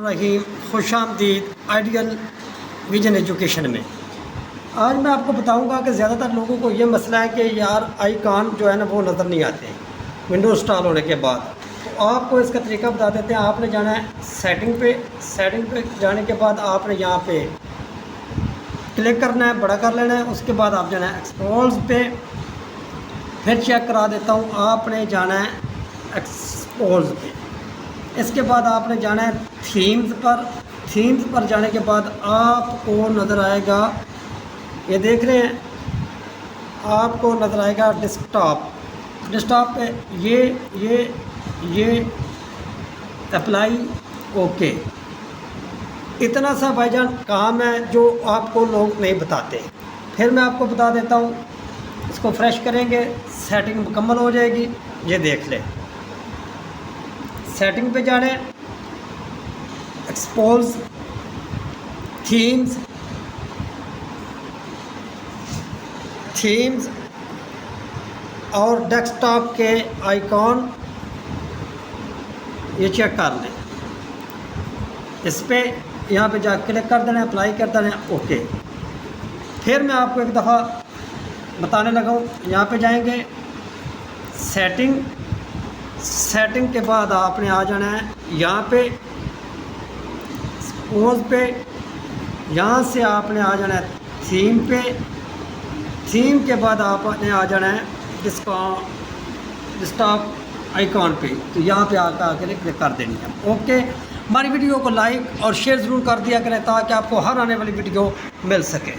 रहीम, खुशामदीद ideal vision education में। आज मैं आपको बताऊंगा कि ज़्यादातर लोगों को ये मसला है कि यार आइकॉन जो है ना वो नज़र नहीं आते विंडोज इंस्टॉल होने के बाद। तो आपको इसका तरीका बता देते हैं। आपने जाना है सेटिंग पे जाने के बाद आपने यहाँ पे क्लिक करना है, बड़ा कर लेना है। उसके बाद आप जाना है एक्सपोज पे, फिर चेक करा देता हूँ। आपने जाना है एक्सपोज पे, इसके बाद आपने जाना है थीम्स पर जाने के बाद आपको नज़र आएगा, ये देख रहे हैं, आपको नज़र आएगा डेस्कटॉप पे ये अप्लाई ओके। इतना सा भाईजान काम है जो आपको लोग नहीं बताते। फिर मैं आपको बता देता हूँ। इसको फ्रेश करेंगे, सेटिंग मुकम्मल हो जाएगी। ये देख लें, सेटिंग पे जाने, एक्सपोज, थीम्स और डेस्कटॉप के आइकॉन ये चेक कर लें। इस पर यहाँ पे जा क्लिक कर देना है, अप्लाई कर देना है ओके। फिर मैं आपको एक दफ़ा बताने लगा हूँ। यहाँ पे जाएंगे सेटिंग के बाद आपने आ जाना है यहाँ पे एक्सपोज पे। यहाँ से आपने आ जाना है थीम के बाद आपने आ जाना है डेस्कटॉप आइकॉन पे। तो यहाँ पे आकर क्लिक कर देनी है ओके। हमारी वीडियो को लाइक और शेयर ज़रूर कर दिया करें ताकि आपको हर आने वाली वीडियो मिल सके।